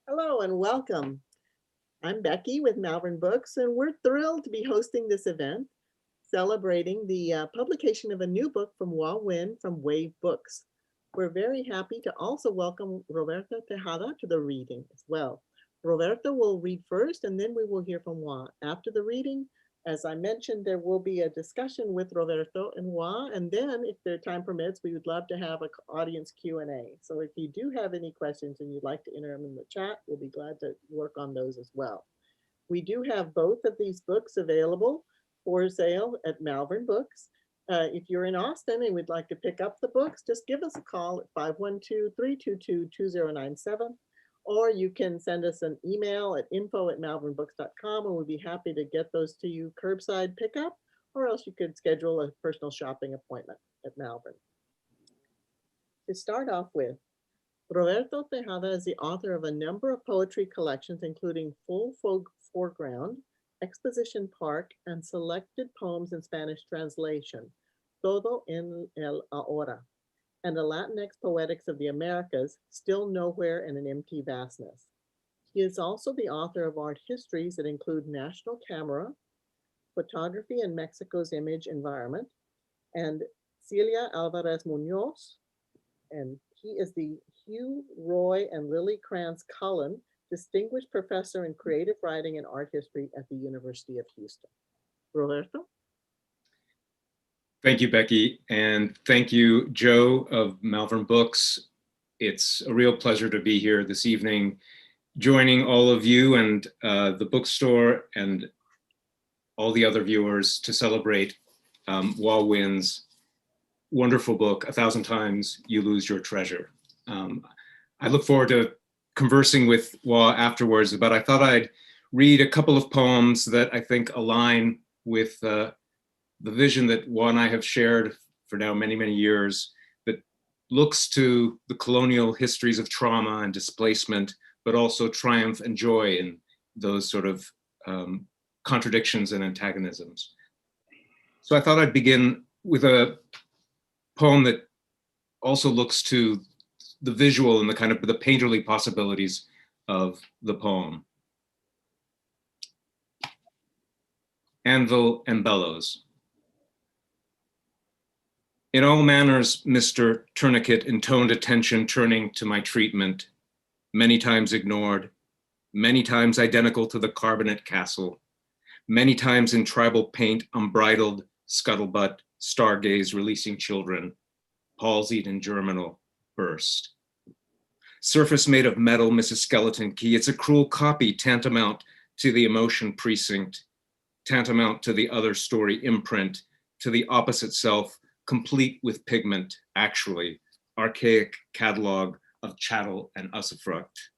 Hello and welcome. I'm Becky with Malvern Books, and we're thrilled to be hosting this event celebrating the publication of a new book from Hoa Nguyen from Wave Books. We're very happy to also welcome Roberta Tejada to the reading as well. Roberta will read first, and then we will hear from Hoa. After the reading, as I mentioned, there will be a discussion with Roberto and Hoa, and then if their time permits, we would love to have an audience Q&A. So if you do have any questions and you'd like to enter them in the chat, we'll be glad to work on those as well. We do have both of these books available for sale at Malvern Books. If you're in Austin and would like to pick up the books, just give us a call at 512-322-2097, or you can send us an email at info@malvernbooks.com, and we'll be happy to get those to you curbside pickup, or else you could schedule a personal shopping appointment at Malvern. To start off with, Roberto Tejada is the author of a number of poetry collections, including Full Foreground, Exposition Park, and selected poems in Spanish translation, Todo en el Ahora, and the Latinx Poetics of the Americas, Still Nowhere in an Empty Vastness. He is also the author of art histories that include National Camera, Photography in Mexico's Image Environment, and Celia Alvarez Munoz, and he is the Hugh Roy and Lily Krantz Cullen Distinguished Professor in Creative Writing and Art History at the University of Houston. Roberto? Thank you, Becky, and thank you, Joe of Malvern Books. It's a real pleasure to be here this evening, joining all of you and the bookstore and all the other viewers to celebrate Hoa Nguyen's wonderful book, A Thousand Times You Lose Your Treasure. I look forward to conversing with Hoa afterwards, but I thought I'd read a couple of poems that I think align with the vision that Hoa and I have shared for now many, many years, that looks to the colonial histories of trauma and displacement, but also triumph and joy in those sort of contradictions and antagonisms. So I thought I'd begin with a poem that also looks to the visual and the kind of the painterly possibilities of the poem. Anvil and Bellows. In all manners, Mr. Tourniquet intoned attention turning to my treatment, many times ignored, many times identical to the carbonate castle, many times in tribal paint, unbridled, scuttlebutt, stargaze releasing children, palsied and germinal, burst. Surface made of metal, Mrs. Skeleton Key. It's a cruel copy, tantamount to the emotion precinct, tantamount to the other story imprint, to the opposite self, complete with pigment, actually, archaic catalog of chattel and usufruct,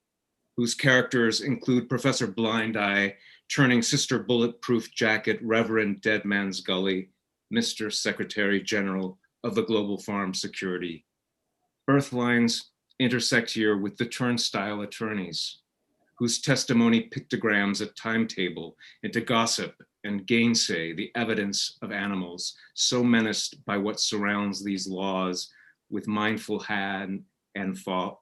whose characters include Professor Blind Eye, turning Sister Bulletproof Jacket, Reverend Dead Man's Gully, Mr. Secretary General of the Global Farm Security. Earthlines intersect here with the turnstile attorneys, whose testimony pictograms a timetable into gossip and gainsay the evidence of animals so menaced by what surrounds these laws with mindful hand and fodder,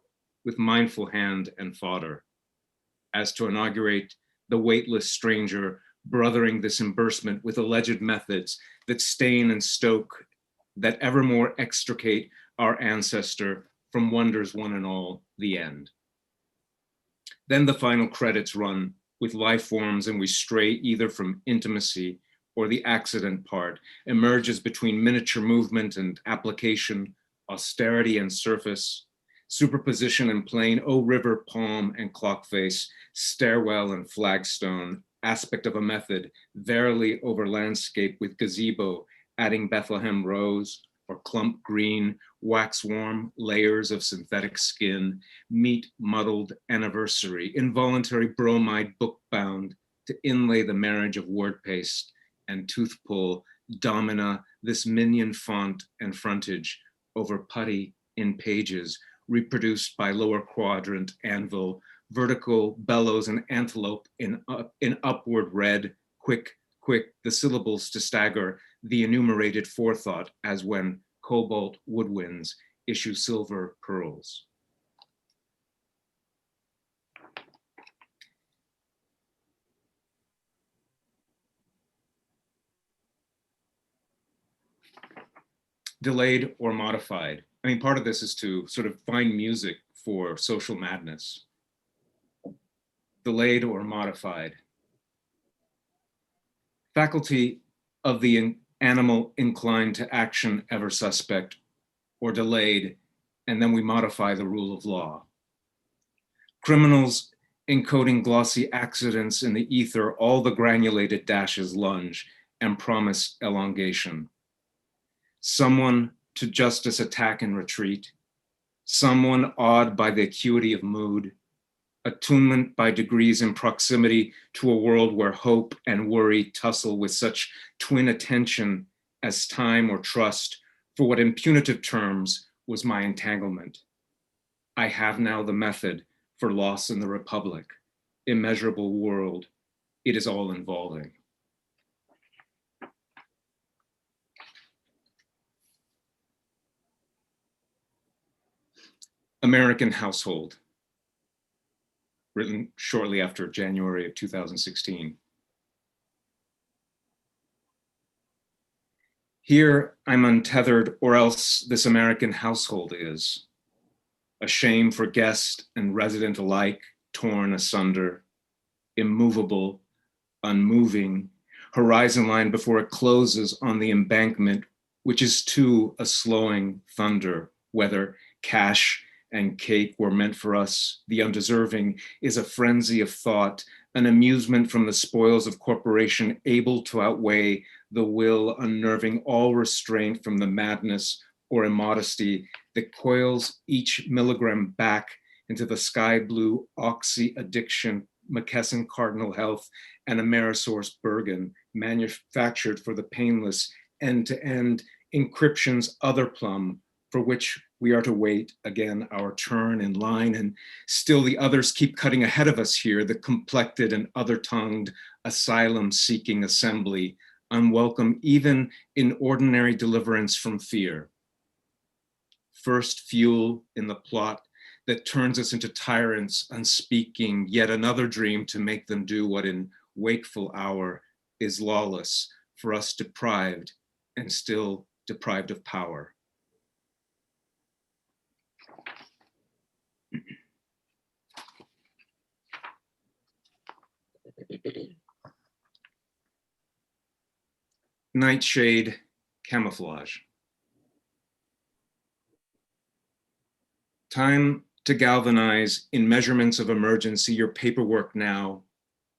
as to inaugurate the weightless stranger brothering this disbursement with alleged methods that stain and stoke, that evermore extricate our ancestor from wonders one and all, the end. Then the final credits run with life forms, and we stray either from intimacy or the accident part, emerges between miniature movement and application, austerity and surface, superposition and plane, oh river, palm and clock face, stairwell and flagstone, aspect of a method, verily over landscape with gazebo, adding Bethlehem rose, or clump green, wax warm layers of synthetic skin, meat muddled anniversary, involuntary bromide book bound to inlay the marriage of word paste and tooth pull, domina this minion font and frontage over putty in pages, reproduced by lower quadrant anvil, vertical bellows and antelope in upward red, quick, the syllables to stagger, the enumerated forethought as when cobalt woodwinds issue silver pearls. delayed or modified. I mean, part of this is to sort of find music for social madness. Delayed or modified. Faculty of the animal inclined to action ever suspect, or delayed, and then we modify the rule of law. Criminals encoding glossy accidents in the ether, all the granulated dashes lunge and promise elongation. Someone to justice attack and retreat, someone awed by the acuity of mood, attunement by degrees in proximity to a world where hope and worry tussle with such twin attention as time or trust for what in punitive terms was my entanglement. I have now the method for loss in the republic, immeasurable world, it is all involving. American Household, written shortly after January of 2016. Here I'm untethered, or else this American household is. A shame for guest and resident alike, torn asunder, immovable, unmoving, horizon line before it closes on the embankment, which is too a slowing thunder, whether cash and cake were meant for us, the undeserving is a frenzy of thought, an amusement from the spoils of corporation able to outweigh the will unnerving all restraint from the madness or immodesty that coils each milligram back into the sky blue oxy addiction, McKesson Cardinal Health, and Amerisource Bergen, manufactured for the painless end-to-end encryption's other plum, for which we are to wait again our turn in line, and still the others keep cutting ahead of us here, the complected and other-tongued asylum-seeking assembly, unwelcome even in ordinary deliverance from fear. First fuel in the plot that turns us into tyrants unspeaking, yet another dream to make them do what in wakeful hour is lawless, for us deprived and still deprived of power. Nightshade camouflage. Time to galvanize in measurements of emergency your paperwork now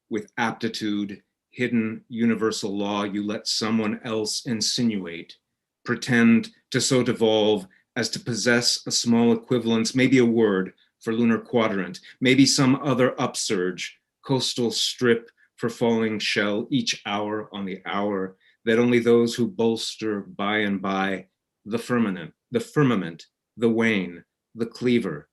with aptitude, hidden universal law you let someone else insinuate, pretend to so devolve as to possess a small equivalence, maybe a word for lunar quadrant, maybe some other upsurge, coastal strip for falling shell each hour on the hour, that only those who bolster by and by the firmament, the wane, the cleaver,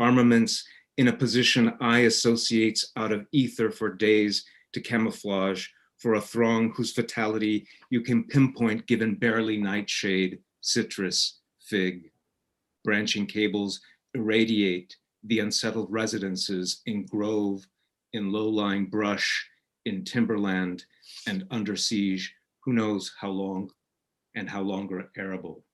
armaments in a position eye associates out of ether for days to camouflage for a throng whose fatality you can pinpoint given barely nightshade, citrus, fig. Branching cables irradiate the unsettled residences in grove, in low-lying brush, in timberland, and under siege, who knows how long and how longer arable.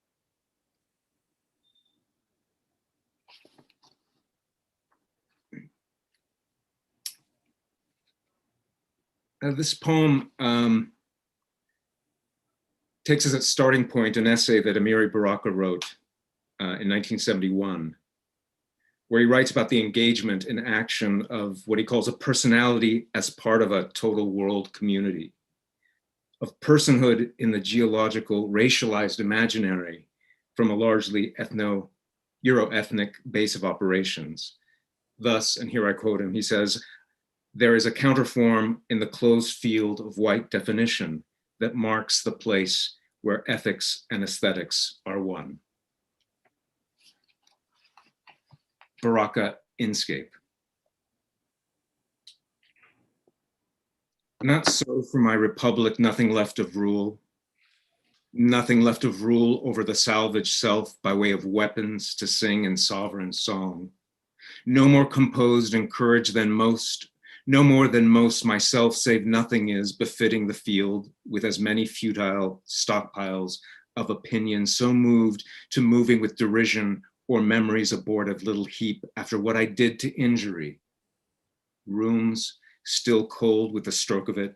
This poem takes as its starting point an essay that Amiri Baraka wrote in 1971, where he writes about the engagement and action of what he calls a personality as part of a total world community, of personhood in the geological racialized imaginary from a largely Euro-ethnic base of operations. Thus, and here I quote him, he says, "There is a counterform in the closed field of white definition that marks the place where ethics and aesthetics are one." Baraka Inscape. Not so for my republic, nothing left of rule. Nothing left of rule over the salvaged self by way of weapons to sing in sovereign song. No more composed and courage than most, no more than most myself, save nothing is befitting the field with as many futile stockpiles of opinion, so moved to moving with derision or memories abortive little heap after what I did to injury. Rooms still cold with the stroke of it,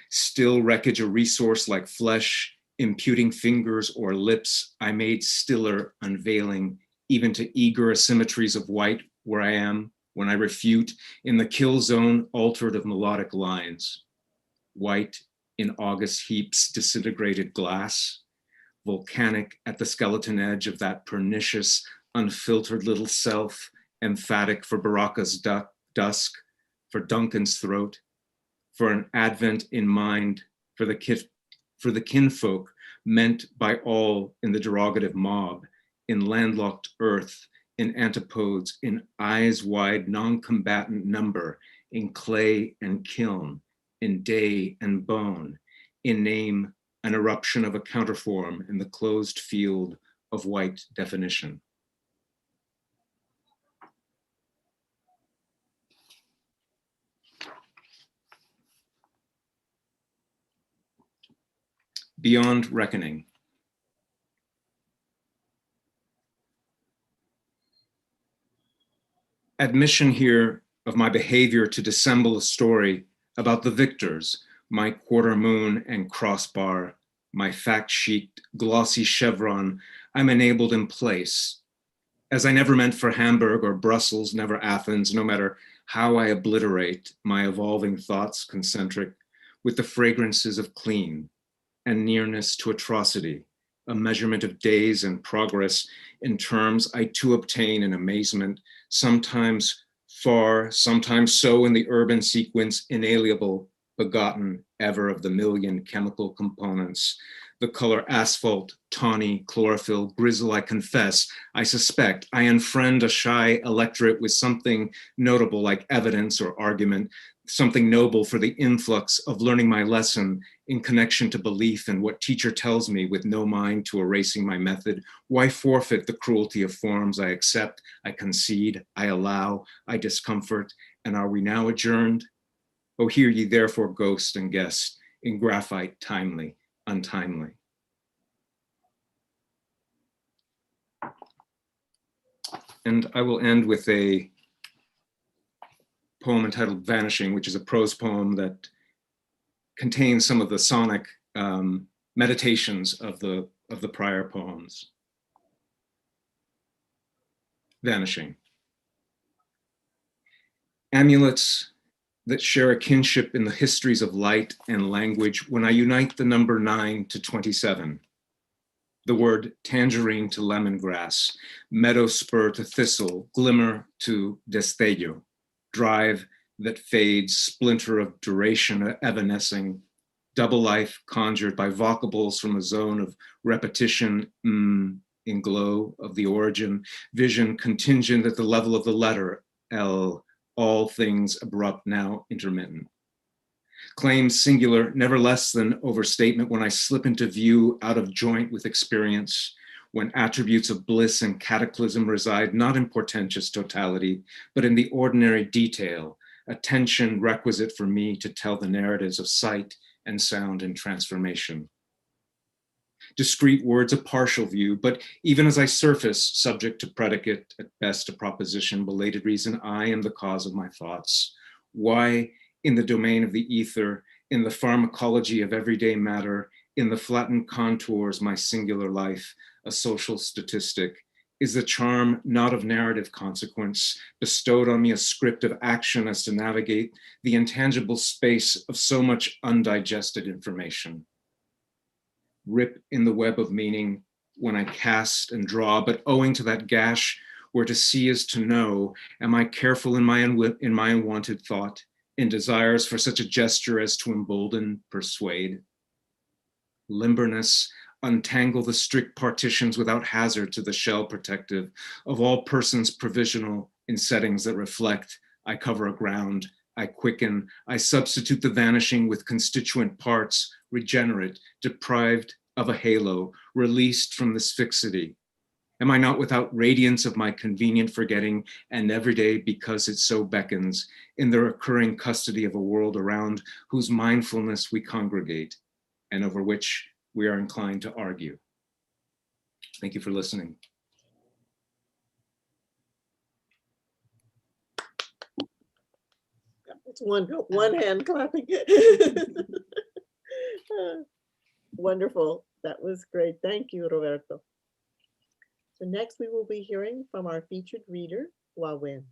still wreckage a resource like flesh, imputing fingers or lips I made stiller, unveiling, even to eager asymmetries of white where I am, when I refute in the kill zone altered of melodic lines. White in August heaps disintegrated glass, volcanic at the skeleton edge of that pernicious, unfiltered little self, emphatic for Baraka's dusk, for Duncan's throat, for an advent in mind, for the kinfolk meant by all in the derogative mob, in landlocked earth, in antipodes, in eyes wide non-combatant number, in clay and kiln, in day and bone, in name an eruption of a counterform in the closed field of white definition. Beyond reckoning. Admission here of my behavior to dissemble a story about the victors, my quarter moon and crossbar, my fact-sheet glossy chevron, I'm enabled in place. As I never meant for Hamburg or Brussels, never Athens, no matter how I obliterate my evolving thoughts concentric with the fragrances of clean and nearness to atrocity, a measurement of days and progress in terms I too obtain in amazement, sometimes far, sometimes so in the urban sequence, inalienable, begotten ever of the million chemical components, the color asphalt, tawny, chlorophyll, grizzle, I confess, I suspect, I unfriend a shy electorate with something notable like evidence or argument, something noble for the influx of learning my lesson in connection to belief in what teacher tells me with no mind to erasing my method. Why forfeit the cruelty of forms I accept, I concede, I allow, I discomfort, and are we now adjourned? Oh, hear ye therefore ghost and guest, in graphite timely, untimely. And I will end with a poem entitled Vanishing, which is a prose poem that contains some of the sonic meditations of the prior poems. Vanishing. Amulets that share a kinship in the histories of light and language when I unite the number 9 to 27. The word tangerine to lemongrass, meadow spur to thistle, glimmer to destello, drive that fades, splinter of duration evanescing, double life conjured by vocables from a zone of repetition, in glow of the origin, vision contingent at the level of the letter, L, all things abrupt now intermittent. Claim singular, never less than overstatement when I slip into view out of joint with experience, when attributes of bliss and cataclysm reside not in portentous totality, but in the ordinary detail, attention requisite for me to tell the narratives of sight and sound and transformation. Discrete words a partial view, but even as I surface, subject to predicate, at best a proposition, belated reason, I am the cause of my thoughts. Why, in the domain of the ether, in the pharmacology of everyday matter, in the flattened contours, my singular life, a social statistic, is the charm not of narrative consequence, bestowed on me a script of action as to navigate the intangible space of so much undigested information. Rip in the web of meaning when I cast and draw, but owing to that gash where to see is to know, am I careful in my unwanted thought, in desires for such a gesture as to embolden, persuade? Limberness, untangle the strict partitions without hazard to the shell protective of all persons provisional in settings that reflect, I cover a ground, I quicken, I substitute the vanishing with constituent parts, regenerate, deprived of a halo, released from this fixity. Am I not without radiance of my convenient forgetting and everyday because it so beckons in the recurring custody of a world around whose mindfulness we congregate and over which we are inclined to argue? Thank you for listening. It's one hand clapping. Wonderful. That was great. Thank you, Roberto. So next we will be hearing from our featured reader, Hoa Nguyen.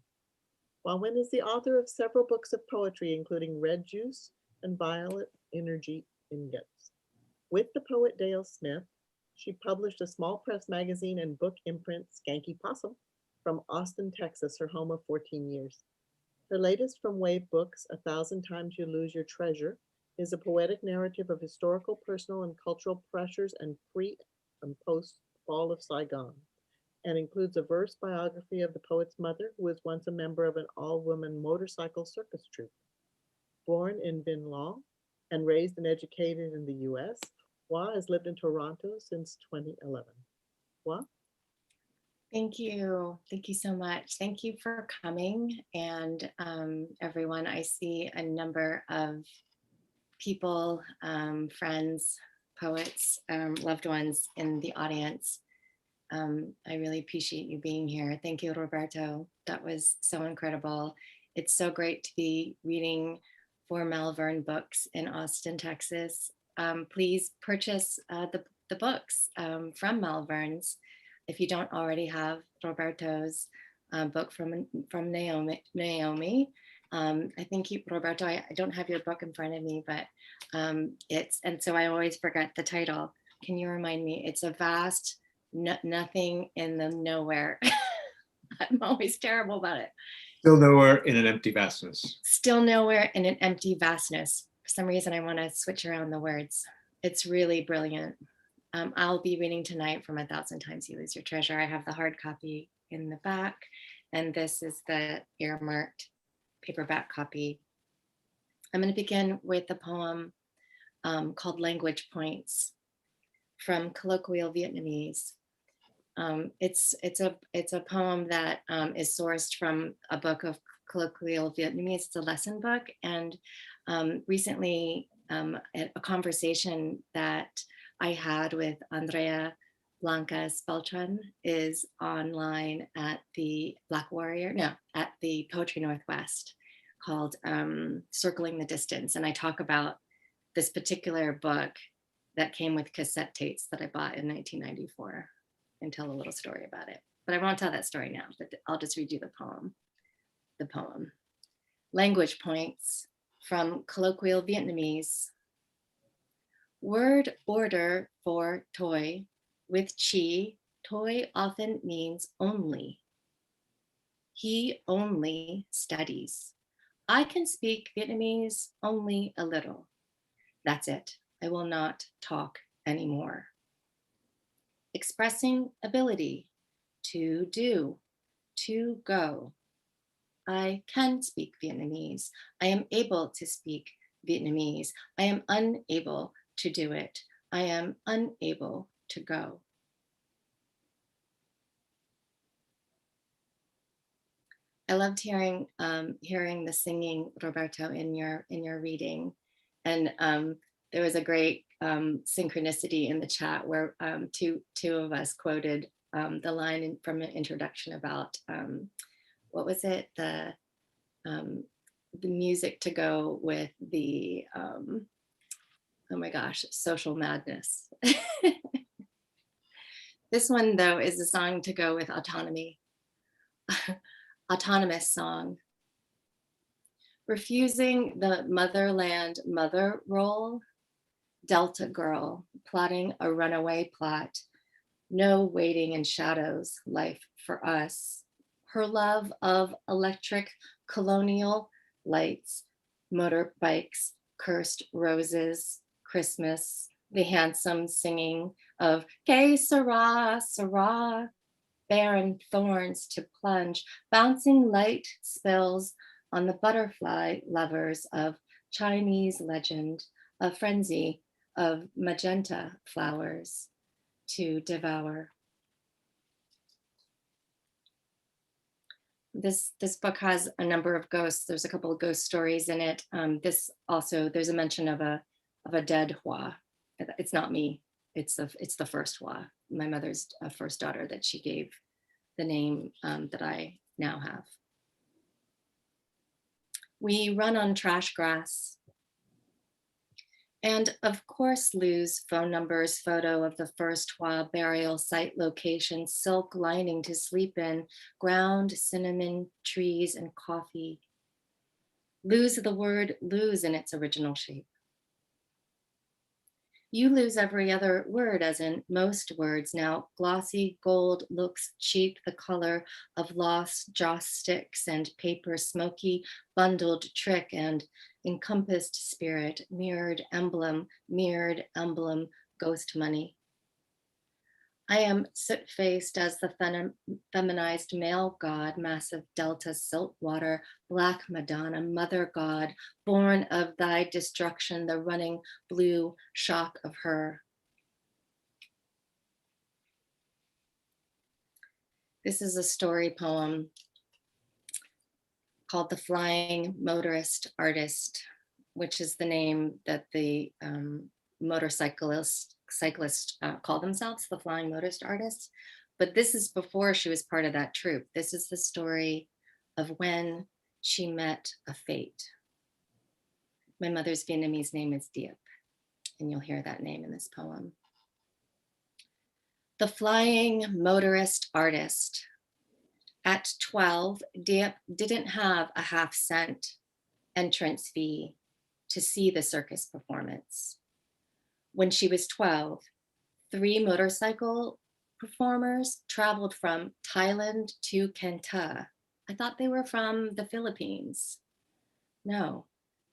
Hoa Nguyen is the author of several books of poetry, including Red Juice and Violet Energy Ingots. With the poet Dale Smith, she published a small press magazine and book imprint, Skanky Possum, from Austin, Texas, her home of 14 years. Her latest from Wave Books, 1,000 Times You Lose Your Treasure, is a poetic narrative of historical, personal, and cultural pressures and pre and post fall of Saigon, and includes a verse biography of the poet's mother, who was once a member of an all-woman motorcycle circus troupe. Born in Vinh Long and raised and educated in the US, Hoa has lived in Toronto since 2011. Hoa? Thank you. Thank you so much. Thank you for coming. And everyone, I see a number of people, friends, poets, loved ones in the audience. I really appreciate you being here. Thank you, Roberto. That was so incredible. It's so great to be reading for Malvern Books in Austin, Texas. Please purchase the books from Malvern's. If you don't already have Roberto's book from Naomi. I think Roberto, I don't have your book in front of me, but and so I always forget the title. Can you remind me? It's a vast nothing in the nowhere. I'm always terrible about it. Still nowhere in an empty vastness. Still nowhere in an empty vastness. For some reason, I want to switch around the words. It's really brilliant. I'll be reading tonight from 1,000 Times You Lose Your Treasure. I have the hard copy in the back, and this is the earmarked paperback copy. I'm going to begin with a poem called Language Points from Colloquial Vietnamese. It's a poem that is sourced from a book of Colloquial Vietnamese. It's a lesson book, and recently a conversation that I had with Andrea Blanca Speltran is online at the at the Poetry Northwest, called Circling the Distance. And I talk about this particular book that came with cassette tapes that I bought in 1994 and tell a little story about it. But I won't tell that story now, but I'll just read you the poem. The poem. Language Points from Colloquial Vietnamese. Word order for toy. With chi, toy often means only. He only studies. I can speak Vietnamese only a little. That's it. I will not talk anymore. Expressing ability to do, to go. I can speak Vietnamese. I am able to speak Vietnamese. I am unable to do it. I am unable to go. I loved hearing the singing, Roberto, in your reading, and there was a great synchronicity in the chat where two of us quoted the line from an introduction about what was it, the music to go with the oh my gosh, social madness. This one though is a song to go with autonomy. Autonomous song. Refusing the motherland mother role, Delta girl, plotting a runaway plot, no waiting in shadows, life for us. Her love of electric colonial lights, motorbikes, cursed roses, Christmas, the handsome singing of Que sera, sera, barren thorns to plunge, bouncing light spills on the butterfly lovers of Chinese legend, a frenzy of magenta flowers to devour. This book has a number of ghosts. There's a couple of ghost stories in it. This also, there's a mention of a dead Hoa. It's not me. it's the first Hoa, my mother's first daughter, that she gave the name that I now have. We run on trash grass. And of course, lose phone numbers, photo of the first Hoa burial site location, silk lining to sleep in, ground, cinnamon, trees, and coffee. Lose the word lose in its original shape. You lose every other word, as in most words. Now, glossy gold looks cheap, the color of lost joss sticks and paper, smoky, bundled trick and encompassed spirit, mirrored emblem, ghost money. I am soot-faced as the feminized male god, massive delta, silt water, black Madonna, mother god, born of thy destruction, the running blue shock of her. This is a story poem called The Flying Motorist Artist, which is the name that the cyclists call themselves, the Flying Motorist Artists. But this is before she was part of that troupe. This is the story of when she met a fate. My mother's Vietnamese name is Diep, and you'll hear that name in this poem. The Flying Motorist Artist. At 12, Diep didn't have a half-cent entrance fee to see the circus performance. When she was 12, 3 motorcycle performers traveled from Thailand to Kenta. I thought they were from the Philippines. No,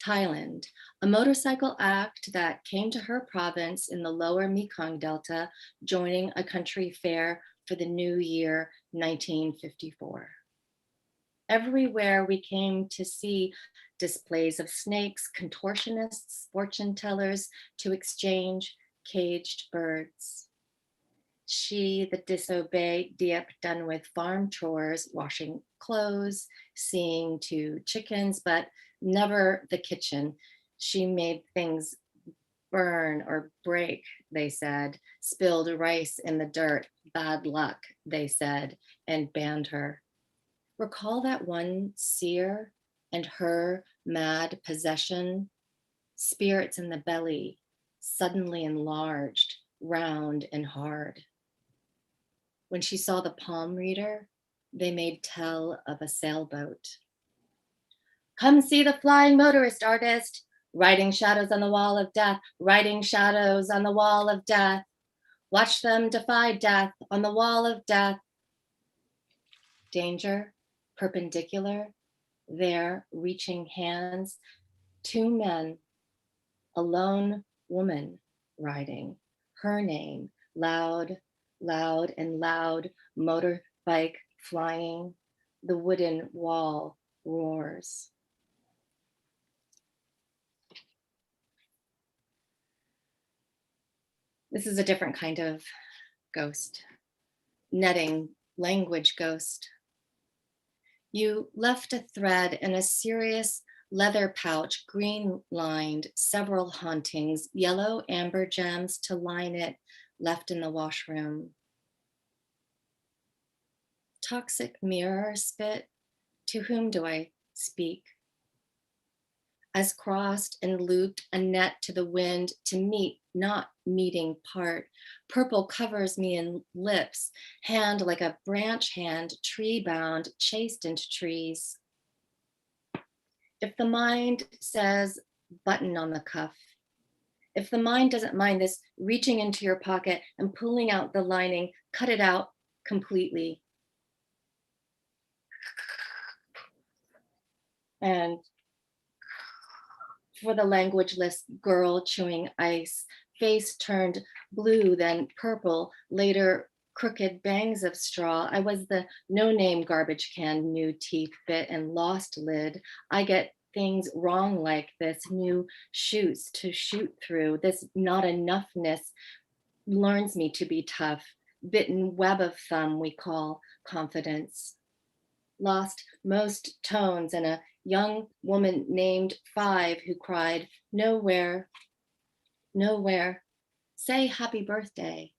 Thailand, a motorcycle act that came to her province in the lower Mekong Delta, joining a country fair for the new year, 1954. Everywhere we came to see displays of snakes, contortionists, fortune tellers, to exchange caged birds. She that disobeyed, Diep done with farm chores, washing clothes, seeing to chickens, but never the kitchen. She made things burn or break, they said, spilled rice in the dirt, bad luck, they said, and banned her. Recall that one seer and her mad possession, spirits in the belly, suddenly enlarged, round and hard. When she saw the palm reader, they made tell of a sailboat. Come see the Flying Motorist Artist, writing shadows on the wall of death, writing shadows on the wall of death. Watch them defy death on the wall of death. Danger, perpendicular, there reaching hands, 2 men, a lone woman riding, her name, loud, loud and loud, motorbike flying, the wooden wall roars. This is a different kind of ghost, netting, language ghost. You left a thread in a serious leather pouch, green lined, several hauntings, yellow amber gems to line it, left in the washroom. Toxic mirror spit, to whom do I speak? As crossed and looped a net to the wind, to meet, not meeting part. Purple covers me in lips, hand like a branch hand, tree bound, chased into trees. If the mind says button on the cuff, if the mind doesn't mind this reaching into your pocket and pulling out the lining, cut it out completely. And for the languageless girl chewing ice, face turned blue, then purple, later crooked bangs of straw. I was the no-name garbage can, new teeth bit and lost lid. I get things wrong like this, new shoots to shoot through. This not enoughness learns me to be tough. Bitten web of thumb we call confidence. Lost most tones and a young woman named 5 who cried, nowhere, nowhere, Say happy birthday.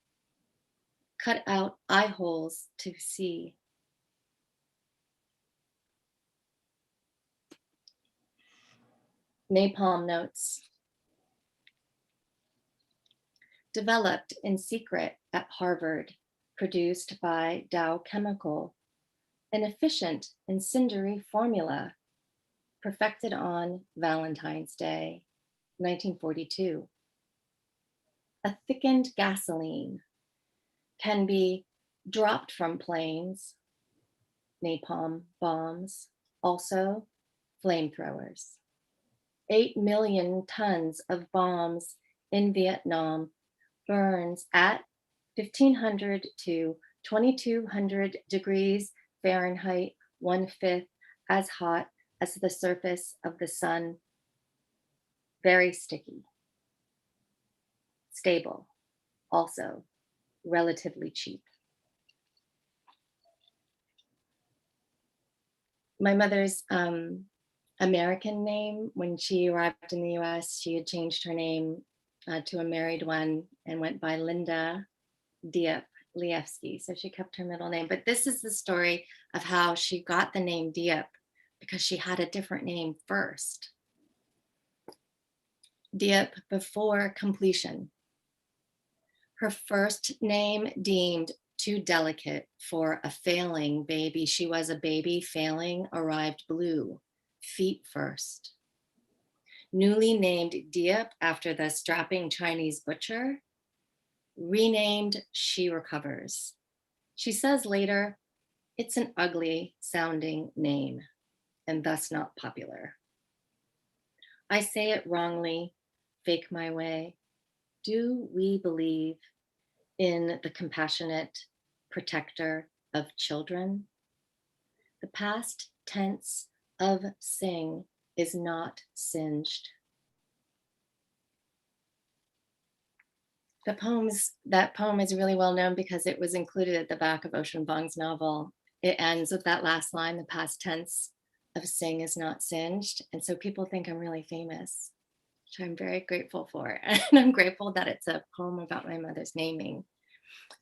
Cut out eye holes to see. Napalm notes. Developed in secret at Harvard, produced by Dow Chemical, an efficient and cindery formula perfected on Valentine's Day, 1942. A thickened gasoline can be dropped from planes, napalm bombs, also flamethrowers. 8 million tons of bombs in Vietnam burns at 1,500 to 2,200 degrees Fahrenheit, 1/5 as hot as the surface of the sun. Very sticky. Stable, also relatively cheap. My mother's American name, when she arrived in the US, she had changed her name to a married one and went by Linda Diep Lievsky. So she kept her middle name. But this is the story of how she got the name Diep because she had a different name first. Diep before completion. Her first name deemed too delicate for a failing baby. She was a baby failing, arrived blue, feet first. Newly named Diep after the strapping Chinese butcher, renamed She Recovers. She says later, it's an ugly sounding name and thus not popular. I say it wrongly, fake my way. Do we believe in the compassionate protector of children? The past tense of sing is not singed. That poem is really well known because it was included at the back of Ocean Vuong's novel. It ends with that last line, the past tense of sing is not singed. And so people think I'm really famous, which I'm very grateful for. And I'm grateful that it's a poem about my mother's naming.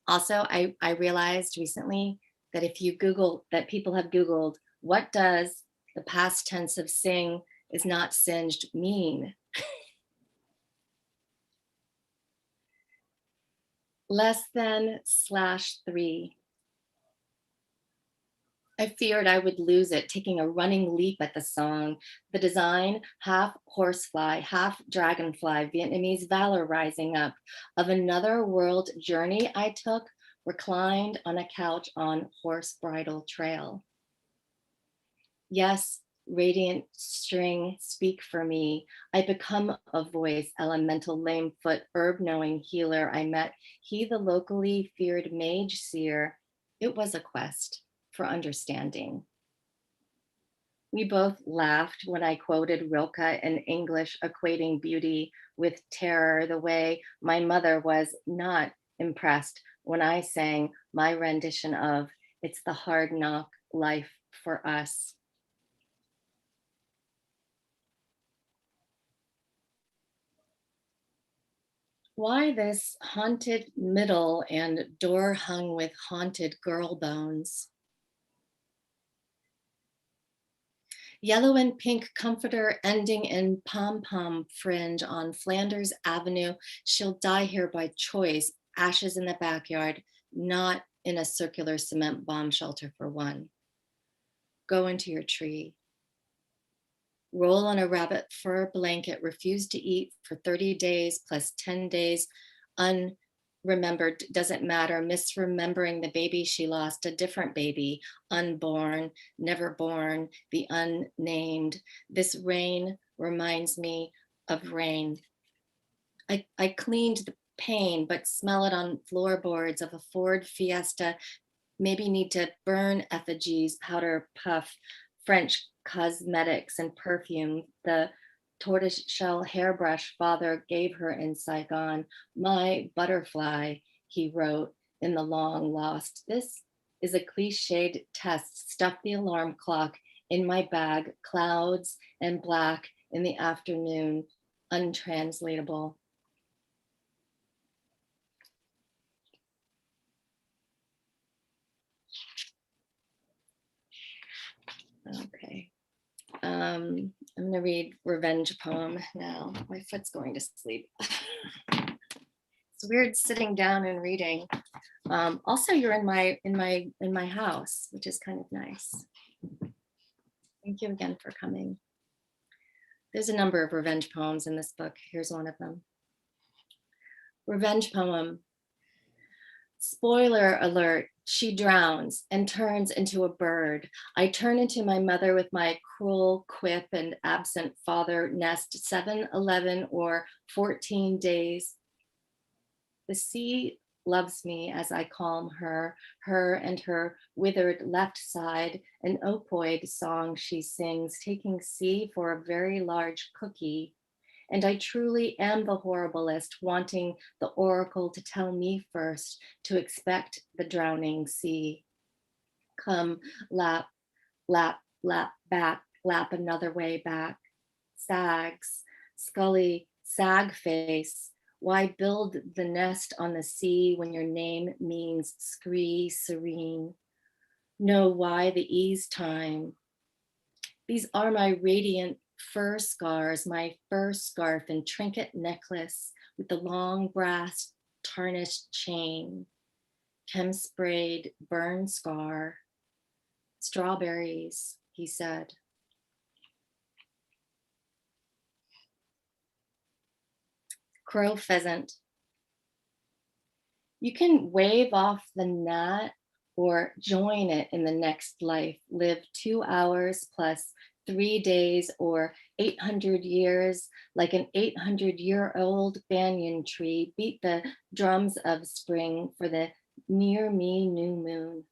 Also, I realized recently that if you Google, that people have Googled, what does the past tense of sing is not singed mean? Less than /3. I feared I would lose it, taking a running leap at the song. The design, half horsefly, half dragonfly, Vietnamese valor rising up, of another world journey I took, reclined on a couch on horse bridle trail. Yes, radiant string, speak for me. I become a voice, elemental lame foot, herb knowing healer I met. He the locally feared mage seer. It was a quest for understanding. We both laughed when I quoted Rilke in English, equating beauty with terror, the way my mother was not impressed when I sang my rendition of It's the Hard Knock Life for Us. Why this haunted middle and door hung with haunted girl bones? Yellow and pink comforter ending in pom-pom fringe on Flanders Avenue. She'll die here by choice, ashes in the backyard, not in a circular cement bomb shelter for one. Go into your tree. Roll on a rabbit fur blanket, refuse to eat for 30 days plus 10 days, unremembered, doesn't matter, misremembering the baby she lost, a different baby, unborn, never born, the unnamed. This rain reminds me of rain. I cleaned the pain, but smell it on floorboards of a Ford Fiesta, maybe need to burn effigies, powder puff, French cosmetics and perfume, the tortoiseshell hairbrush father gave her in Saigon. My butterfly, he wrote in the long lost. This is a cliched test. Stuff the alarm clock in my bag, clouds and black, in the afternoon, untranslatable. Okay. I'm gonna read revenge poem now. My foot's going to sleep. It's weird sitting down and reading. Also, you're in my house, which is kind of nice. Thank you again for coming. There's a number of revenge poems in this book. Here's one of them. Revenge poem. Spoiler alert, she drowns and turns into a bird. I turn into my mother with my cruel quip and absent father nest 7, 11, or 14 days. The sea loves me as I calm her and her withered left side, an opoid song she sings, taking C for a very large cookie. And I truly am the horriblest, wanting the oracle to tell me first to expect the drowning sea. Come, lap, lap, lap back, lap another way back. Sags, scully, sag face. Why build the nest on the sea when your name means scree serene? Know why the ease time. These are my radiant fur scars, my fur scarf and trinket necklace with the long brass tarnished chain, chem sprayed burn scar. Strawberries, he said. Crow pheasant. You can wave off the gnat or join it in the next life, live 2 hours plus 3 days or 800 years like an 800-year-old banyan tree, beat the drums of spring for the near me new moon.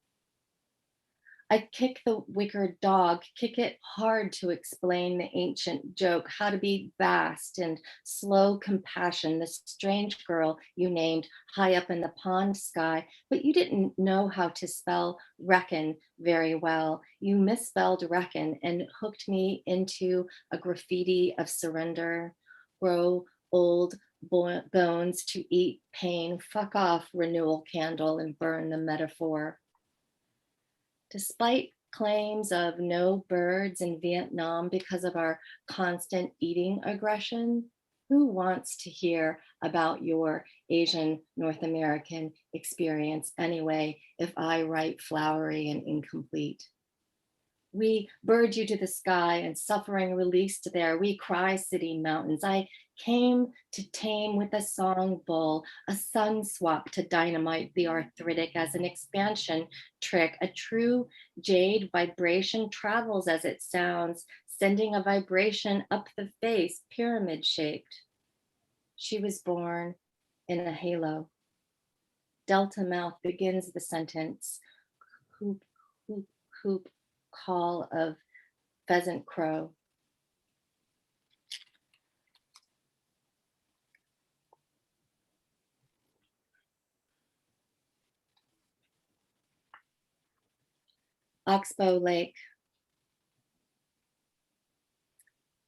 I kick the wicker dog, kick it hard to explain the ancient joke, how to be vast and slow compassion, the strange girl you named high up in the pond sky, but you didn't know how to spell reckon very well. You misspelled reckon and hooked me into a graffiti of surrender, grow old bones to eat pain, fuck off renewal candle and burn the metaphor. Despite claims of no birds in Vietnam because of our constant eating aggression, who wants to hear about your Asian North American experience anyway if I write flowery and incomplete? We bird you to the sky and suffering released there. We cry city mountains. I came to tame with a song bowl, a sun swap to dynamite the arthritic as an expansion trick. A true jade vibration travels as it sounds, sending a vibration up the face, pyramid shaped. She was born in a halo. Delta mouth begins the sentence. Hoop, hoop, hoop, call of pheasant crow. Oxbow Lake,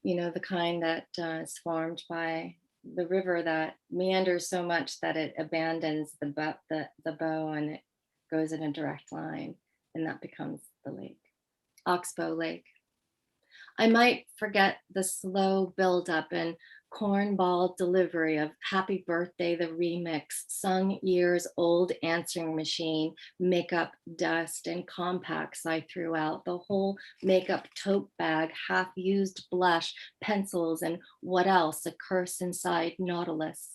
you know, the kind that is formed by the river that meanders so much that it abandons the bow and it goes in a direct line, and that becomes the lake. Oxbow Lake. I might forget the slow buildup and cornball delivery of Happy Birthday, the remix, sung years old answering machine, makeup dust and compacts I threw out, the whole makeup tote bag, half used blush, pencils, and what else, a curse inside Nautilus.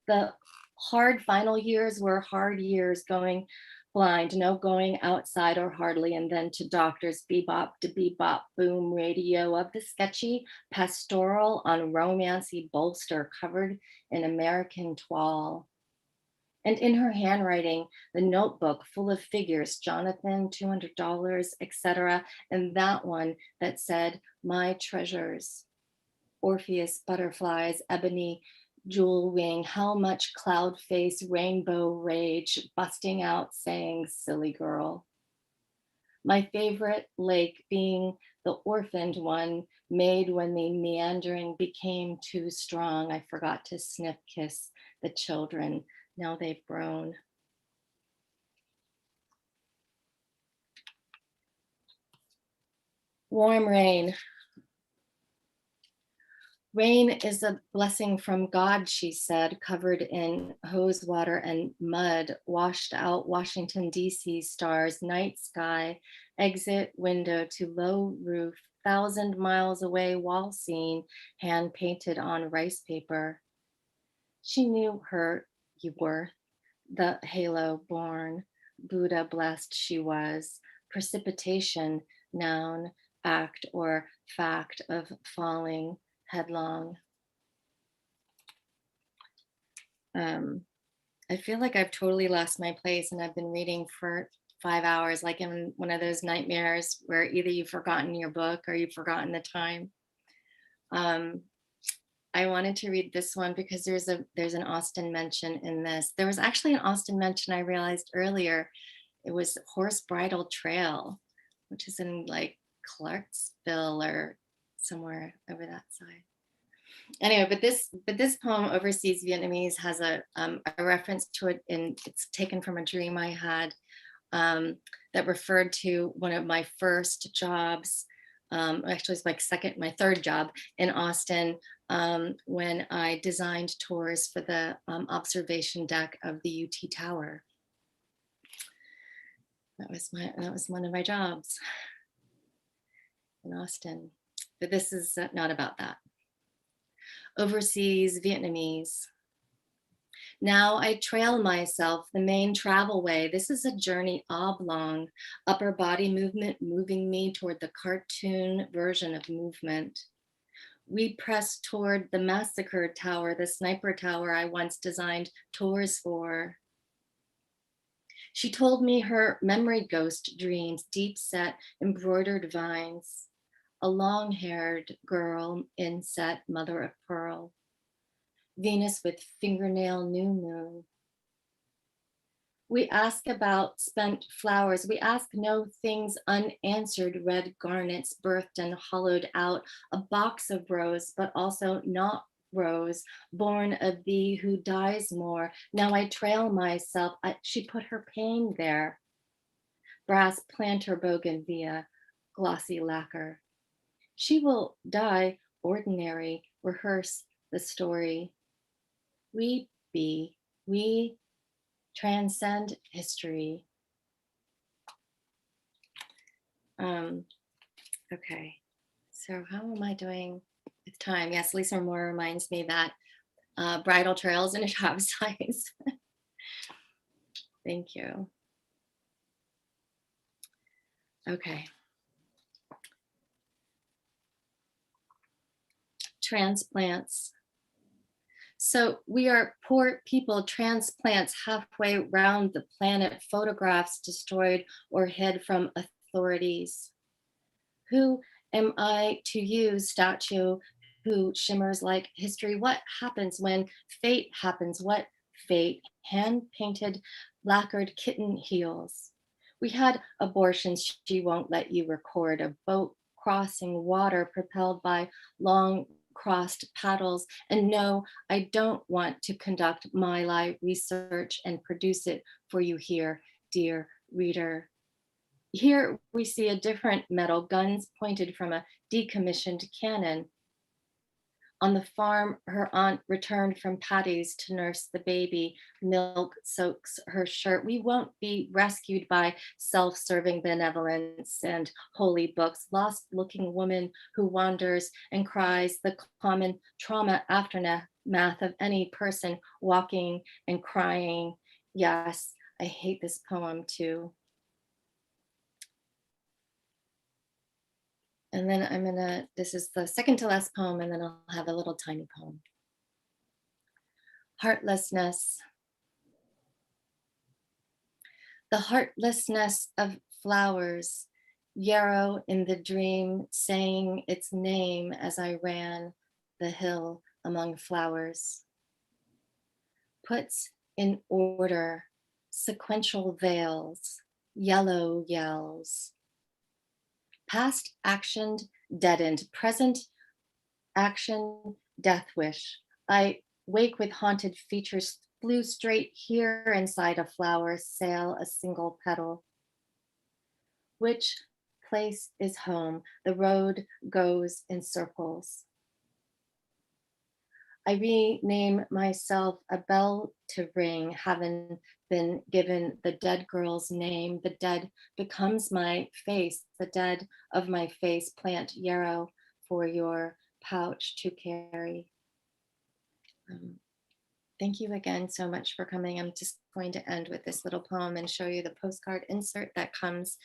The hard final years were hard years, going blind, no going outside or hardly, and then to doctors, bebop to bebop, boom radio of the sketchy pastoral on romancy bolster covered in American toile. And in her handwriting, the notebook full of figures, Jonathan, $200, etc., and that one that said, my treasures, Orpheus butterflies, ebony jewel wing, how much cloud face, rainbow rage, busting out saying, silly girl. My favorite lake being the orphaned one, made when the meandering became too strong. I forgot to sniff kiss the children. Now they've grown. Warm rain. Rain is a blessing from God, she said, covered in hose water and mud, washed out Washington, D.C. stars, night sky, exit window to low roof, 1,000 miles away, wall scene, hand painted on rice paper. She knew her worth, the halo born, Buddha blessed she was, precipitation, noun, act or fact of falling headlong. I feel like I've totally lost my place and I've been reading for 5 hours, like in one of those nightmares where either you've forgotten your book or you've forgotten the time. I wanted to read this one because there's an Austen mention in this. There was actually an Austen mention I realized earlier. It was Horse Bridle Trail, which is in like Clarksville or somewhere over that side. Anyway, but this poem, Overseas Vietnamese, has a reference to it, and it's taken from a dream I had that referred to one of my first jobs. Actually, it's my third job in Austin, when I designed tours for the observation deck of the UT Tower. That was one of my jobs in Austin, but this is not about that. Overseas Vietnamese. Now I trail myself the main travel way. This is a journey oblong, upper body movement moving me toward the cartoon version of movement. We press toward the massacre tower, the sniper tower I once designed tours for. She told me her memory ghost dreams, deep set, embroidered vines. A long-haired girl, inset, mother of pearl. Venus with fingernail new moon. We ask about spent flowers. We ask no things unanswered, red garnets birthed and hollowed out, a box of rose, but also not rose, born of thee who dies more. Now I trail myself. She put her pain there. Brass planter bougainvillea, glossy lacquer. She will die ordinary, rehearse the story. We transcend history. Okay, so how am I doing with time? Yes, Lisa Moore reminds me that bridal trails in a job size. Thank you. Okay. Transplants. So we are poor people, transplants halfway around the planet, photographs destroyed or hid from authorities. Who am I to you, statue who shimmers like history? What happens when fate happens? What fate? Hand-painted, lacquered kitten heels. We had abortions she won't let you record, a boat crossing water propelled by long crossed paddles. And no, I don't want to conduct my live research and produce it for you here, dear reader. Here we see a different metal, guns pointed from a decommissioned cannon. On the farm, her aunt returned from Patty's to nurse the baby. Milk soaks her shirt. We won't be rescued by self-serving benevolence and holy books. Lost-looking woman who wanders and cries, the common trauma aftermath of any person walking and crying. Yes, I hate this poem too. And then this is the second to last poem, and then I'll have a little tiny poem. Heartlessness. The heartlessness of flowers, yarrow in the dream, saying its name as I ran the hill among flowers. Puts in order, sequential veils, yellow yells. Past action deadened, present action death wish. I wake with haunted features, flew straight here inside a flower, sail a single petal. Which place is home. The road goes in circles. I rename myself a bell to ring, having been given the dead girl's name. The dead becomes my face, the dead of my face. Plant yarrow for your pouch to carry. Thank you again so much for coming. I'm just going to end with this little poem and show you the postcard insert that comes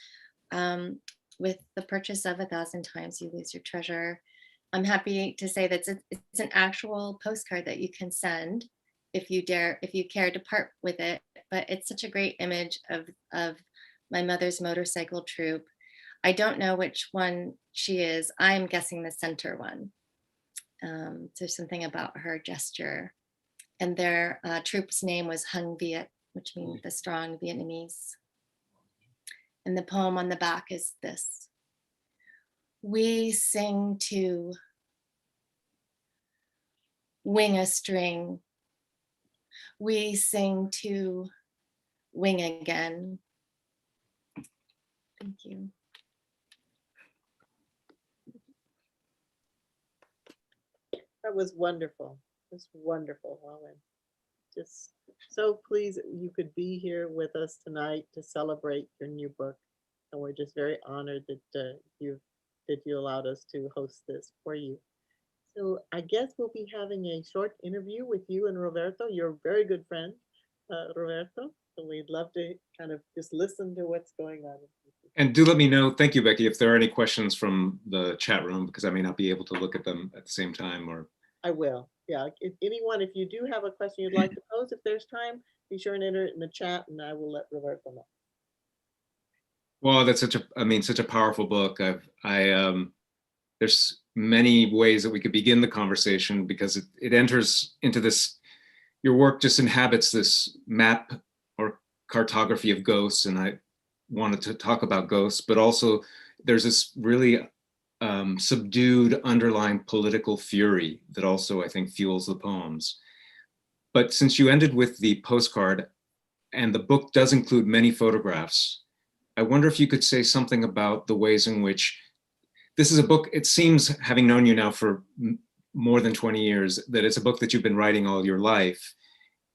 with the purchase of 1,000 Times You Lose Your Treasure. I'm happy to say that it's an actual postcard that you can send if you care to part with it. But it's such a great image of my mother's motorcycle troupe. I don't know which one she is. I'm guessing the center one. There's something about her gesture. And their troupe's name was Hung Viet, which means the strong Vietnamese. And the poem on the back is this. We sing to wing a string. We sing to wing again. Thank you. That was wonderful. It was wonderful, Hoa Nguyen. Just so pleased that you could be here with us tonight to celebrate your new book. And we're just very honored that you allowed us to host this for you. So I guess we'll be having a short interview with you and Roberto, your very good friend, Roberto. So we'd love to kind of just listen to what's going on. And do let me know, thank you, Becky, if there are any questions from the chat room, because I may not be able to look at them at the same time. Or I will. Yeah. If anyone, if you do have a question you'd like to pose, if there's time, be sure and enter it in the chat and I will let Roberto know. well, that's such a powerful book. There's many ways that we could begin the conversation because it enters into this, your work just inhabits this map or cartography of ghosts. And I wanted to talk about ghosts, but also there's this really subdued underlying political fury that also I think fuels the poems. But since you ended with the postcard and the book does include many photographs, I wonder if you could say something about the ways in which this is a book, it seems, having known you now for more than 20 years, that it's a book that you've been writing all your life.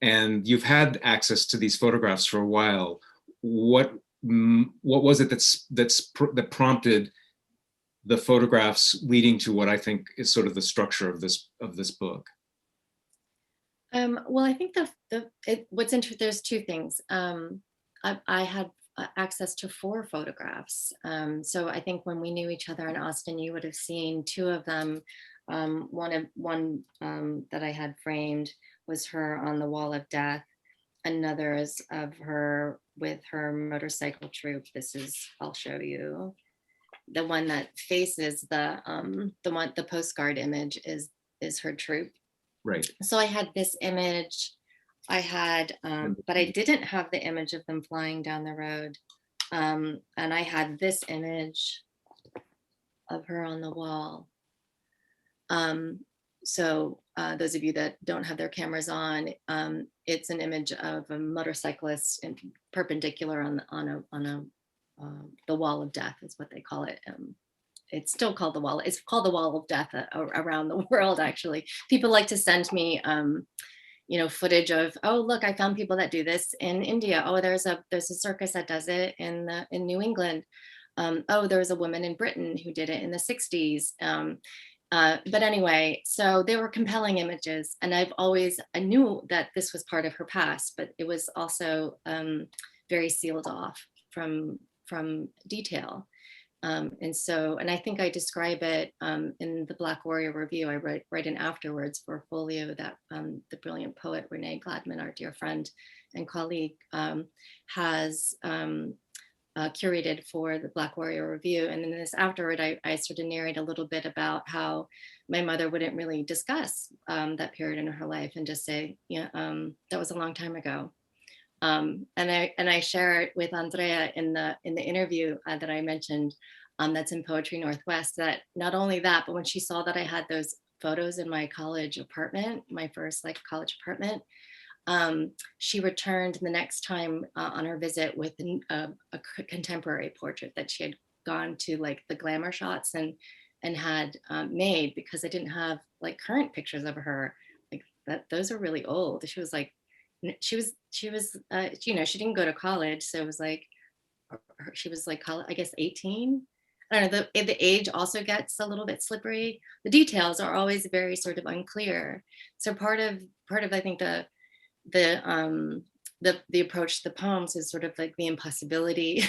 And you've had access to these photographs for a while. What was it that prompted the photographs leading to what I think is sort of the structure of this book? Well, I think there's two things. I had access to 4 photographs. So I think when we knew each other in Austin, you would have seen 2 of them. One that I had framed was her on the wall of death. Another is of her with her motorcycle troupe. I'll show you. The one that faces the postcard image is her troupe. Right. So I had this image. I had, but I didn't have the image of them flying down the road. And I had this image of her on the wall. So those of you that don't have their cameras on, it's an image of a motorcyclist perpendicular on the wall of death is what they call it. It's still called the wall. It's called the wall of death around the world. Actually, people like to send me, footage of, oh, look, I found people that do this in India. Oh, there's a circus that does it in New England. Oh, there was a woman in Britain who did it in the 60s. But anyway, so they were compelling images, and I knew that this was part of her past, but it was also very sealed off from detail. And I think I describe it in the Black Warrior Review. I write in afterwards for a folio that the brilliant poet Renee Gladman, our dear friend and colleague, has curated for the Black Warrior Review. And in this afterward, I sort of narrate a little bit about how my mother wouldn't really discuss that period in her life and just say, that was a long time ago. And I share it with Andrea in the interview that I mentioned, that's in Poetry Northwest, that not only that, but when she saw that I had those photos in my college apartment, my first college apartment, she returned the next time on her visit with a contemporary portrait that she had gone to like the glamour shots and had made, because I didn't have like current pictures of her, like that, those are really old. She was like, she was you know, she didn't go to college, so it was like she was like, I guess 18. I don't know, the age also gets a little bit slippery. The details are always very sort of unclear. So part of I think the approach to the poems is sort of like the impossibility,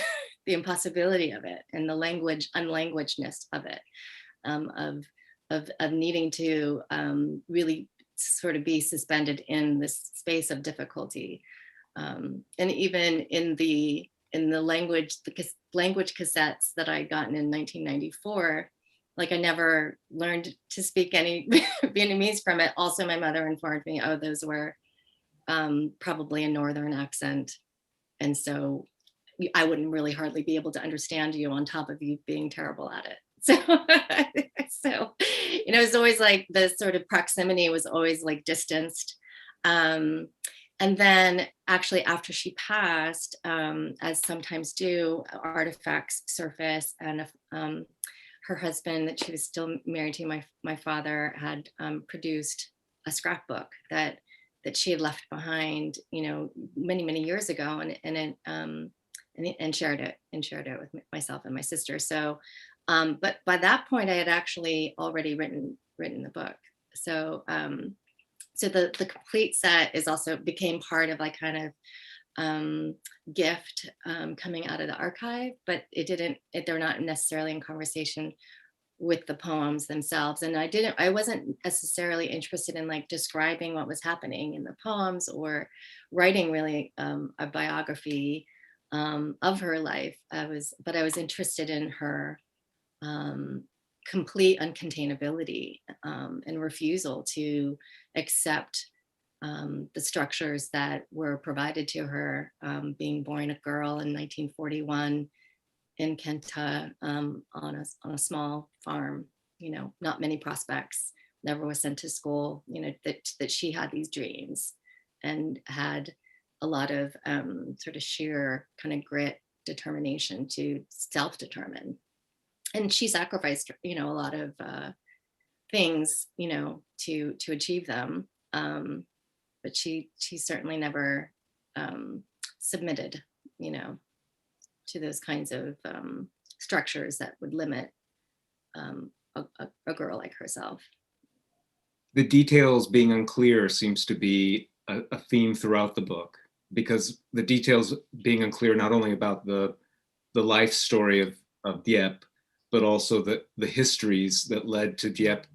the impossibility of it, and the unlanguagedness of it, of needing to really sort of be suspended in this space of difficulty, and even in the language, the language cassettes that I gotten in 1994, like I never learned to speak any Vietnamese from it. Also, my mother informed me, oh, those were probably a northern accent, and so I wouldn't really hardly be able to understand you, on top of you being terrible at it. So, so you know, it's always like the sort of proximity was always like distanced. And then actually after she passed, as sometimes do, artifacts surface, and her husband, that she was still married to, my father, had produced a scrapbook that she had left behind, you know, many years ago, and shared it with myself and my sister. So, but by that point, I had actually already written the book. So, so the complete set is also became part of like kind of gift coming out of the archive, but they're not necessarily in conversation with the poems themselves. And I wasn't necessarily interested in like describing what was happening in the poems, or writing really a biography of her life. But I was interested in her complete uncontainability, and refusal to accept the structures that were provided to her, being born a girl in 1941 in Kenta, on a small farm, you know, not many prospects, never was sent to school, you know, that she had these dreams and had a lot of sort of sheer kind of grit, determination to self-determine. And she sacrificed, you know, a lot of things, you know, to achieve them. But she certainly never submitted, you know, to those kinds of structures that would limit a girl like herself. The details being unclear seems to be a theme throughout the book, because the details being unclear not only about the life story of Dieppe, but also the histories that led to Dieppe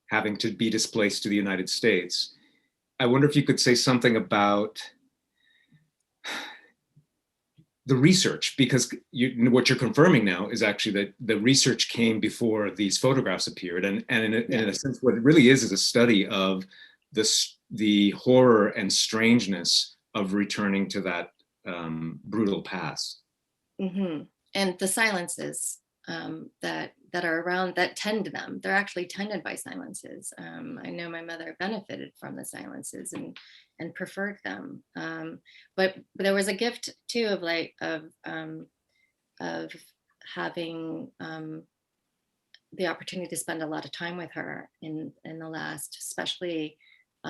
having to be displaced to the United States. I wonder if you could say something about the research, because what you're confirming now is actually that the research came before these photographs appeared, and in a sense, what it really is a study of the horror and strangeness of returning to that brutal past. Mm-hmm. And the silences that are around, that tend to them, they're actually tended by silences. I know my mother benefited from the silences and preferred them. But there was a gift too of having the opportunity to spend a lot of time with her in the last, especially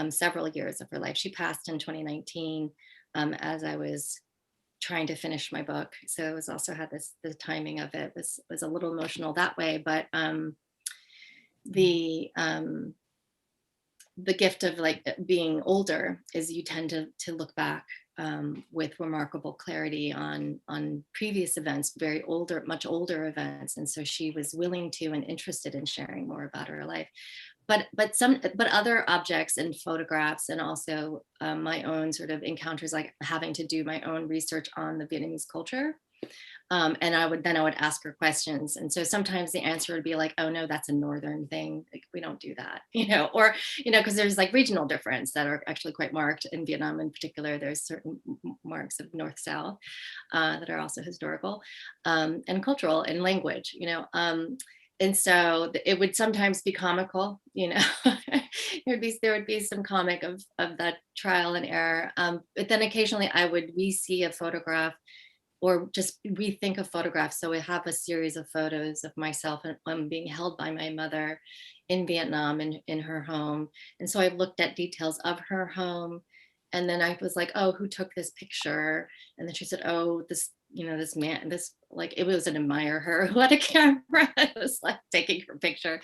several years of her life. She passed in 2019 as I was trying to finish my book. So it was also had the timing of it was a little emotional that way, but the gift of like being older is you tend to look back with remarkable clarity on previous events, much older events. And so she was willing to and interested in sharing more about her life. But other objects and photographs, and also my own sort of encounters, like having to do my own research on the Vietnamese culture. And I would ask her questions. And so sometimes the answer would be like, oh no, that's a Northern thing. Like, we don't do that, you know, or, you know, because there's like regional difference that are actually quite marked in Vietnam in particular. There's certain marks of North-South that are also historical and cultural and language, you know. And so it would sometimes be comical, you know, there would be some comic of that trial and error. But then occasionally I would re-see a photograph or just rethink a photograph. So I have a series of photos of myself and I'm being held by my mother in Vietnam in her home. And so I looked at details of her home. And then I was like, oh, who took this picture? And then she said, oh, this, this man, this, like, it was an admire her who had a camera. It was like taking her picture.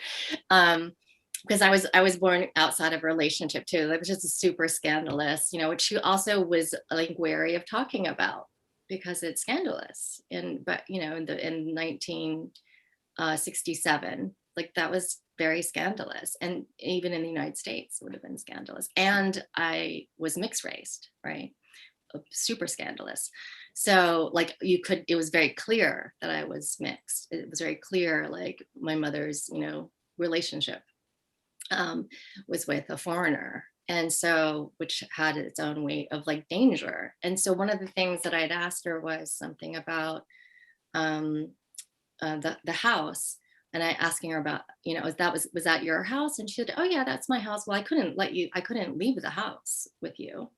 Because I was born outside of a relationship too. That was just super scandalous, which she also was like wary of talking about because it's scandalous. But in 1967, like that was very scandalous, and even in the United States, it would have been scandalous. And I was mixed raced, right? Super scandalous. So like it was very clear that I was mixed. It was very clear, like my mother's, relationship was with a foreigner, and so which had its own weight of like danger. And so one of the things that I'd asked her was something about the house, and I asking her about, was that your house? And she said, oh yeah, that's my house. Well, I couldn't leave the house with you.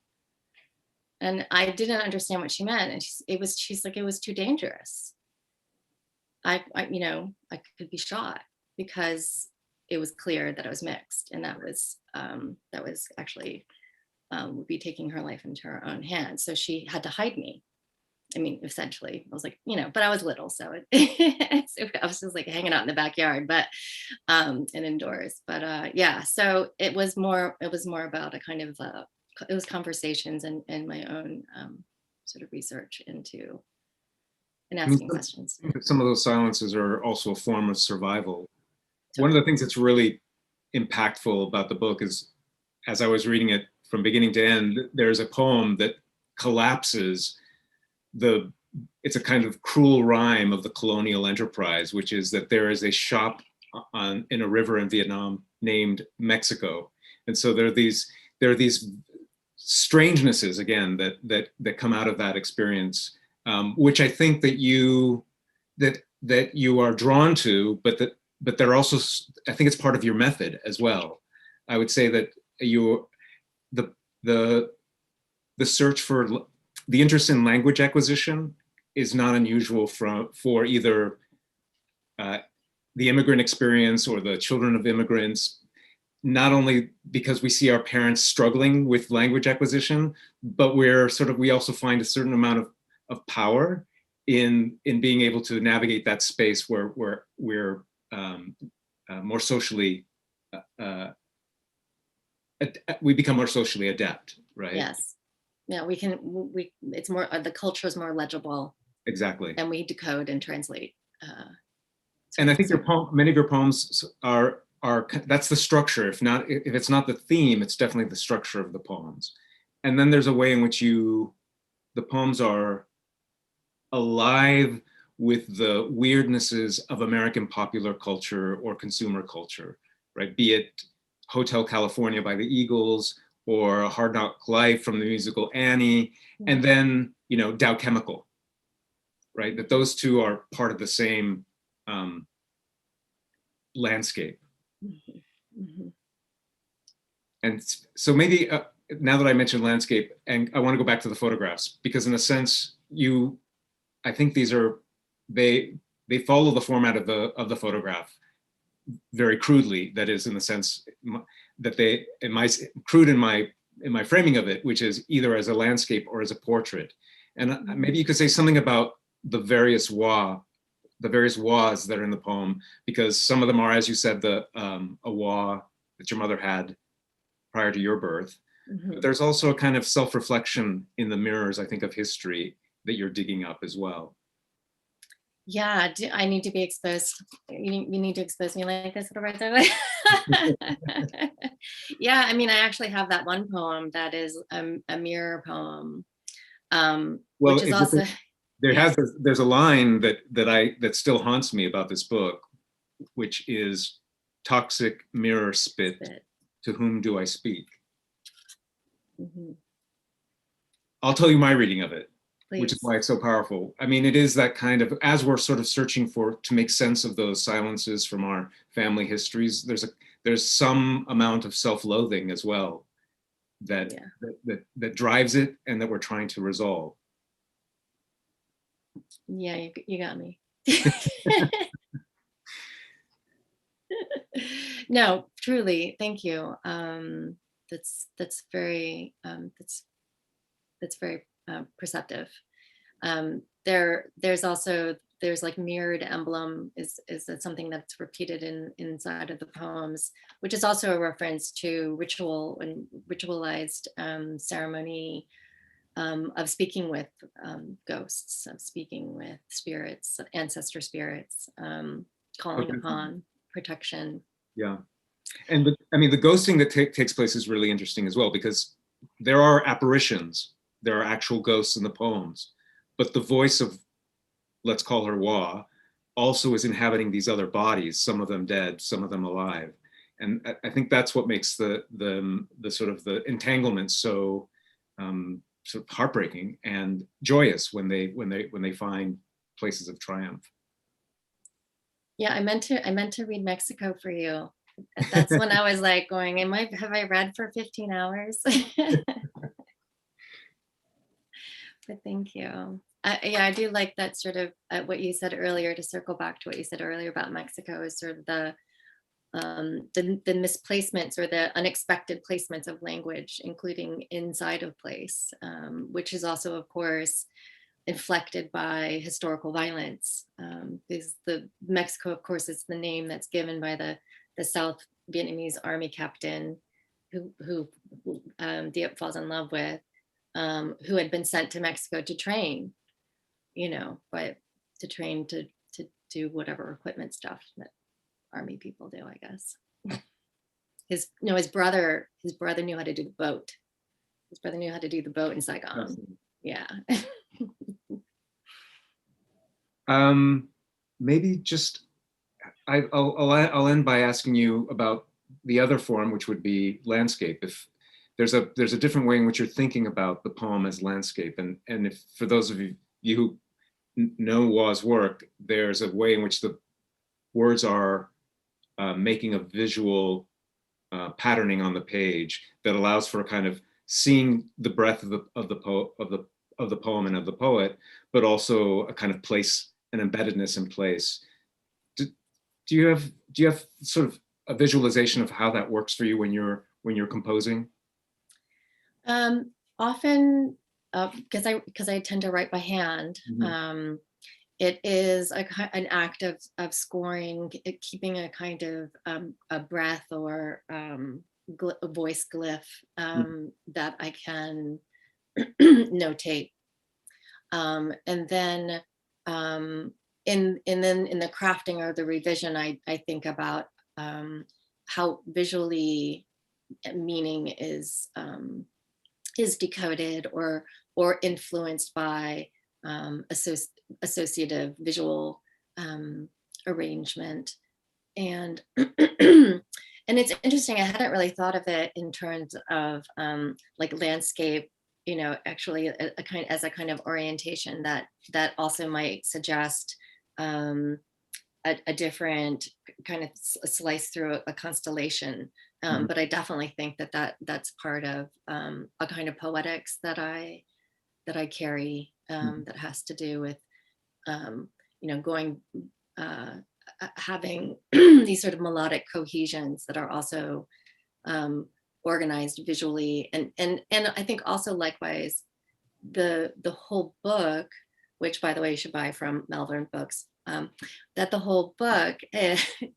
And I didn't understand what she meant. And she's like, it was too dangerous. I could be shot, because it was clear that I was mixed, and that was actually would be taking her life into her own hands. So she had to hide me. I mean, essentially, I was like, but I was little, so I was just like hanging out in the backyard, but and indoors. But yeah, so it was more about a kind of it was conversations and my own sort of research into and asking questions. Some of those silences are also a form of survival. One of the things that's really impactful about the book is, as I was reading it from beginning to end, there's a poem that collapses it's a kind of cruel rhyme of the colonial enterprise, which is that there is a shop in a river in Vietnam named Mexico. And so there are these strangenesses, again, that come out of that experience, which I think that you are drawn to, but they're also, I think it's part of your method as well. I would say that the search for the interest in language acquisition is not unusual for either the immigrant experience or the children of immigrants, not only because we see our parents struggling with language acquisition, but we also find a certain amount of power in being able to navigate that space where we're more socially, we become more socially adept, right? Yes. Yeah, it's more, the culture is more legible. Exactly. And we decode and translate. And I think many of your poems are that's the structure. If it's not the theme, it's definitely the structure of the poems. And then there's a way in which the poems are alive with the weirdnesses of American popular culture or consumer culture, right? Be it Hotel California by the Eagles, or A Hard Knock Life from the musical Annie, and then, Dow Chemical, right? That those two are part of the same landscape. Mm-hmm. Mm-hmm. And so maybe now that I mentioned landscape, and I want to go back to the photographs, because in a sense, I think they follow the format of the photograph very crudely. That is, in the sense that crude in my framing of it, which is either as a landscape or as a portrait. And maybe you could say something about the various was that are in the poem, because some of them are, as you said, a wa that your mother had prior to your birth. Mm-hmm. But there's also a kind of self-reflection in the mirrors, I think, of history that you're digging up as well. Yeah, I need to be exposed. You need to expose me like this. Yeah, I mean, I actually have that one poem that is a mirror poem, which is also there's a line that still haunts me about this book, which is toxic mirror spit. To whom do I speak? Mm-hmm. I'll tell you my reading of it. Please. Which is why it's so powerful. I mean, it is that kind of, as we're sort of searching to make sense of those silences from our family histories, there's some amount of self-loathing as well that drives it, and that we're trying to resolve. Yeah, you got me. No, truly, thank you. That's very that's very perceptive. There's like mirrored emblem is that something that's repeated inside of the poems, which is also a reference to ritual and ritualized ceremony of speaking with ghosts, of speaking with spirits, ancestor spirits, calling Okay. upon protection. Yeah. And I mean, the ghosting that takes place is really interesting as well, because there are apparitions, there are actual ghosts in the poems, but the voice of, let's call her Wa, also is inhabiting these other bodies, some of them dead, some of them alive. And I think that's what makes the sort of the entanglement so sort of heartbreaking and joyous when they find places of triumph. Yeah, I meant to read Mexico for you. That's when I was like going, have I read for 15 hours? But thank you. Yeah, I do like that sort of what you said earlier, to circle back to what you said earlier about Mexico, is sort of the misplacements or the unexpected placements of language, including inside of place, which is also, of course, inflected by historical violence. Because the Mexico, of course, is the name that's given by the South Vietnamese army captain who Diep falls in love with, who had been sent to Mexico to train, but to train to do whatever equipment stuff that army people do, I guess. His brother knew how to do the boat. His brother knew how to do the boat in Saigon. Yeah. Maybe just I'll end by asking you about the other form, which would be landscape. If there's a different way in which you're thinking about the poem as landscape, and if for those of you who know Wa's work, there's a way in which the words are making a visual patterning on the page that allows for a kind of seeing the breadth of the poem and of the poet, but also a kind of place, an embeddedness in place. Do you have sort of a visualization of how that works for you when you're composing? Often, because I tend to write by hand. Mm-hmm. It is an act of scoring, keeping a kind of a breath or a voice glyph that I can notate, and then in the crafting or the revision, I think about how visually meaning is decoded or influenced by associative visual arrangement. And and it's interesting, I hadn't really thought of it in terms of like landscape, actually as a kind of orientation that also might suggest a different kind of slice through a constellation. But I definitely think that's part of a kind of poetics that I carry, that has to do with going having these sort of melodic cohesions that are also organized visually, and I think also likewise the whole book, which by the way you should buy from Malvern Books, that the whole book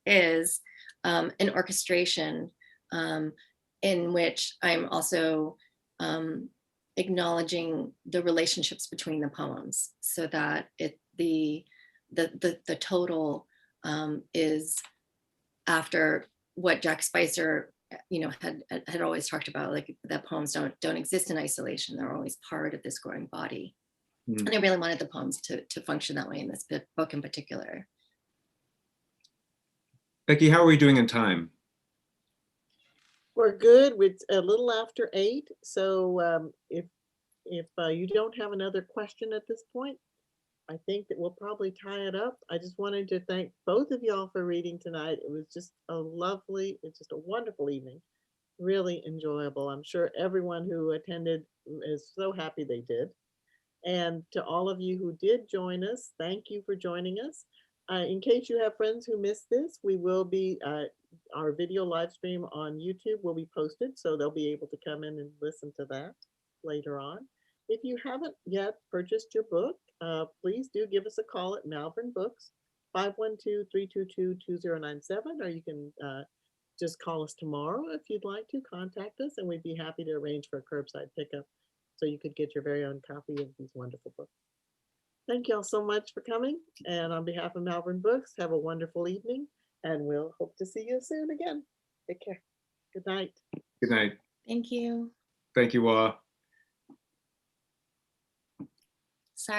is an orchestration in which I'm also acknowledging the relationships between the poems, so that the total is after what Jack Spicer had always talked about, like that poems don't exist in isolation, they're always part of this growing body. And I really wanted the poems to function that way in this book in particular. Becky, how are we doing in time? We're good. It's a little after 8. So if you don't have another question at this point, I think that we'll probably tie it up. I just wanted to thank both of y'all for reading tonight. It was just it's just a wonderful evening. Really enjoyable. I'm sure everyone who attended is so happy they did. And to all of you who did join us, thank you for joining us. In case you have friends who missed this, we will be, our video live stream on YouTube will be posted, so they'll be able to come in and listen to that later on. If you haven't yet purchased your book, please do give us a call at Malvern Books, 512-322-2097, or you can just call us tomorrow if you'd like to contact us, and we'd be happy to arrange for a curbside pickup so you could get your very own copy of these wonderful books. Thank you all so much for coming. And on behalf of Malvern Books, have a wonderful evening, and we'll hope to see you soon again. Take care. Good night. Good night. Thank you. Thank you, Hoa.